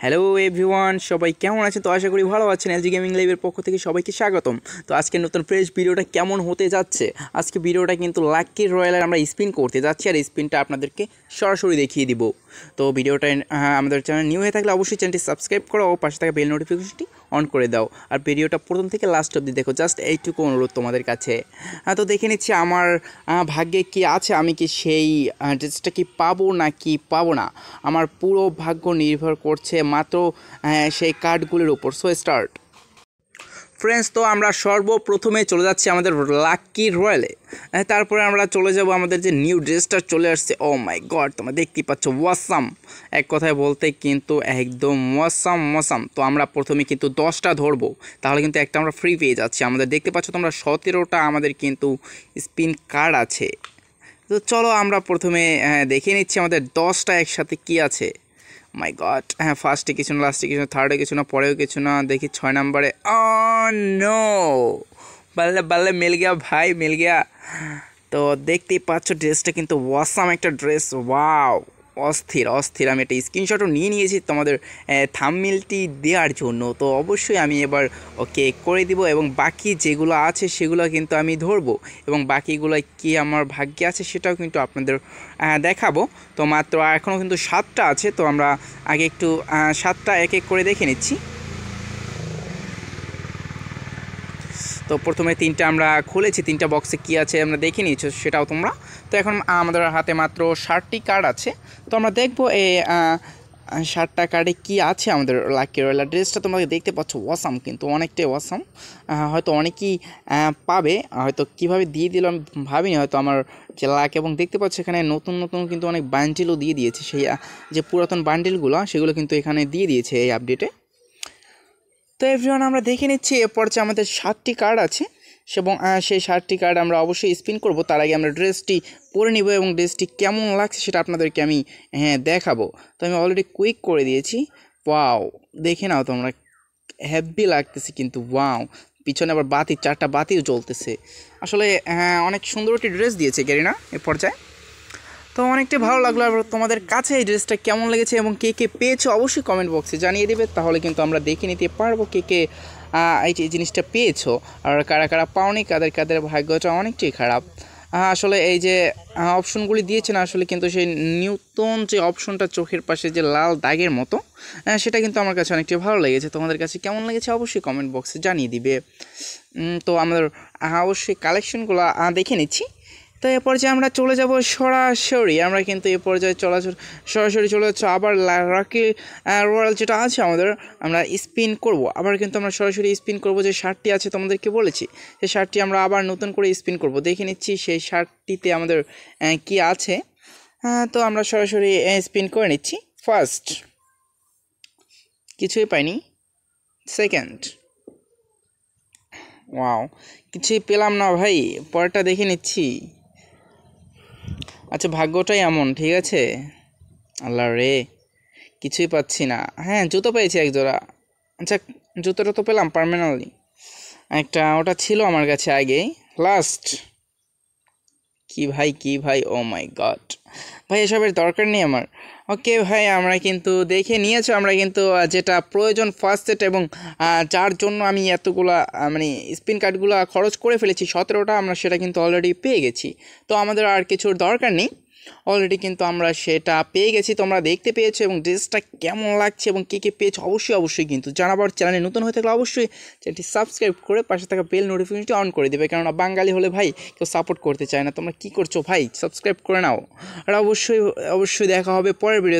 Hello everyone, সবাই কেমন আছেন? তো আশা করি ভালো আছেন। এলজি গেমিং লাইভের পক্ষ থেকে সবাইকে স্বাগতম। তো আজকে নতুন ফ্রেশ ভিডিওটা কেমন হতে যাচ্ছে, আজকে ভিডিওটা কিন্তু লাকি রয়্যালের আমরা স্পিন করতে যাচ্ছি, আর স্পিনটা আপনাদেরকে সরাসরি দেখিয়ে দিব। তো ভিডিওটা আমাদের চ্যানেল নিউ হয়ে থাকলে অবশ্যই চ্যানেলটি সাবস্ক্রাইব করো ও পাশে থাকা বেল নোটিফিকেশনটি অন করে দাও, আর ভিডিওটা প্রথম থেকে লাস্ট অবধি দেখো, জাস্ট এইটুকু অনুরোধ তোমাদের কাছে। তো দেখে নিচ্ছি আমার ভাগ্যে কি আছে, আমি কি সেই ড্রেসটা কি পাবো না কি পাবো না, আমার পুরো ভাগ্য নির্ভর করছে মাত্র সেই কার্ডগুলির উপর। So start friends. তো আমরা সর্বপ্রথমে চলে যাচ্ছি আমাদের লাকি রয়্যালে, তারপরে আমরা চলে যাব আমাদের যে নিউ ড্রেসটা চলে আসছে। ও মাই গড, তোমরা দেখতেই পাচ্ছ, ওয়াসাম, এক কথায় বলতে কিন্তু একদম ওয়াসাম। তো আমরা প্রথমে কিন্তু 10টা ধরবো, তাহলে কিন্তু একটা আমরা ফ্রি পেয়ে যাচ্ছি। আমাদের দেখতে পাচ্ছ তোমরা 17টা আমাদের কিন্তু স্পিন কার্ড আছে। তো চলো আমরা প্রথমে দেখে নিচ্ছি আমাদের 10টা একসাথে কি আছে। মাই গড, হ্যাঁ, ফার্স্টে কিছু না, লাস্টে কিছু না, থার্ডে কিছু না, পরেও কিছু না। দেখি 6 নম্বরে, নো, বাল্লে বাল্লে মিল গিয়া ভাই, মিল গিয়া। তো দেখতেই পাচ্ছ ড্রেসটা কিন্তু ওয়াসাম একটা ড্রেস, ওয়াও, অস্থির। আমি একটা স্ক্রিনশটও নিয়ে নিয়েছি তোমাদের থাম্বনেলটি দেওয়ার জন্য। তো অবশ্যই আমি এবার ওকে করে দিব, এবং বাকি যেগুলো আছে সেগুলো কিন্তু আমি ধরবো, এবং বাকিগুলো কি আমার ভাগ্যে আছে সেটাও কিন্তু আপনাদের দেখাবো। তো মাত্র এখনও কিন্তু 7টা আছে, তো আমরা আগে একটু 7টা এক এক করে দেখে নিচ্ছি। তো প্রথমে 3টা আমরা খুলেছি, 3টা বক্সে কী আছে আমরা দেখে নিয়েছি, সেটাও তোমরা। তো এখন আমাদের হাতে মাত্র 60টি কার্ড আছে, তো আমরা দেখবো এই 60টা কার্ডে কী আছে আমাদের লাকি রয়্যাল। ড্রেসটা তোমরা দেখতে পাচ্ছ ওয়াসাম, কিন্তু অনেকটাই ওয়াসাম। হয়তো অনেকেই পাবে, হয়তো কীভাবে দিয়ে দিল আমি ভাবিনি, হয়তো আমার যে লাক। এবং দেখতে পাচ্ছ এখানে নতুন কিন্তু অনেক বান্ডিলও দিয়ে দিয়েছে, সেই যে পুরাতন বান্ডিলগুলো সেগুলো কিন্তু এখানে দিয়ে দিয়েছে এই আপডেটে। তো এভরিওয়ান, আমরা দেখে নিচ্ছি এরপর যে আমাদের 7টি কার্ড আছে, এবং সেই 7টি কার্ড আমরা অবশ্যই স্পিন করব। তার আগে আমরা ড্রেসটি পরে নিব, এবং ড্রেসটি কেমন লাগছে সেটা আপনাদেরকে আমি দেখাবো। তো আমি অলরেডি কুইক করে দিয়েছি। ওয়াও, দেখে নাও তোমরা, হ্যাভি লাগতেছে কিন্তু। ওয়াও, পিছনে আবার বাতি, 4টা বাতিও জ্বলতেছে। আসলে অনেক সুন্দর একটি ড্রেস দিয়েছে গ্যারিনা এ পর্যায়ে। তো অনেকটাই ভালো লাগলো। আর তোমাদের কাছে এই ড্রেসটা কেমন লেগেছে এবং কে কে পেয়েছো অবশ্যই কমেন্ট বক্সে জানিয়ে দেবে, তাহলে কিন্তু আমরা দেখে নিতে পারবো কে কে এই জিনিসটা পেয়েছো, আর কারা কারা পাওনি, কাদের ভাগ্যটা অনেকটাই খারাপ। আসলে এই যে অপশনগুলি দিয়েছে না, আসলে কিন্তু সেই নতুন যে অপশনটা চোখের পাশে যে লাল দাগের মতো, সেটা কিন্তু আমার কাছে অনেকটাই ভালো লেগেছে। তোমাদের কাছে কেমন লেগেছে অবশ্যই কমেন্ট বক্সে জানিয়ে দিবে। তো আমাদের অবশ্যই কালেকশনগুলো দেখে নিচ্ছি। তো এ পর্যায়ে আমরা চলে যাব সরাসরি, আমরা কিন্তু এ পর্যায়ে সরাসরি চলে যাচ্ছি আবার লাকি রয়্যাল যেটা আছে আমাদের, আমরা স্পিন করব। আবার কিন্তু আমরা সরাসরি স্পিন করব, যে 60টি আছে তোমাদেরকে বলেছি, সেই 60টি আমরা আবার নতুন করে স্পিন করব। দেখে নিচ্ছি সেই 60টিতে আমাদের কি আছে। তো আমরা সরাসরি স্পিন করে নিচ্ছি। ফার্স্ট কিছুই পাইনি, সেকেন্ড, ওয়াও, কিছুই পেলাম না ভাই, পরেরটা দেখে নিচ্ছি। আচ্ছা, ভাগ্যটাই এমন, ঠিক আছে। আল্লাহ রে, কিছুই পাচ্ছি না। হ্যাঁ, জুতো পেয়েছি এক জোড়া। আচ্ছা, জুতোটা তো পেলাম পার্মানেন্টলি, একটা ওটা ছিল আমার কাছে আগেই। লাস্ট, কি ভাই, ও মাই গড ভাই, এসবের দরকার নেই আমার। ওকে ভাই, আমরা কিন্তু দেখে নিয়েছো, আমরা কিন্তু যেটা প্রয়োজন ফার্স্ট সেট, এবং যার জন্য আমি এতগুলা মানে স্পিন কার্ডগুলো খরচ করে ফেলেছি 17টা, আমরা সেটা কিন্তু অলরেডি পেয়ে গেছি। তো আমাদের আর কিছুর দরকার নেই, অলরেডি কিন্তু আমরা সেটা পেয়ে গেছি। তোমরা দেখতে পেয়েছো, এবং ড্রেসটা কেমন লাগছে এবং কে কে পেয়েছো অবশ্যই কিন্তু জানাবার। চ্যানেলে নতুন হয়ে থাকলে অবশ্যই চ্যানেলটি সাবস্ক্রাইব করে পাশে থাকা বেল নোটিফিকেশনটি অন করে দেবে, কেননা বাঙালি হলে ভাই কেউ সাপোর্ট করতে চায় না। তোমরা কী করছো ভাই, সাবস্ক্রাইব করে নাও। আর অবশ্যই দেখা হবে পরের ভিডিও।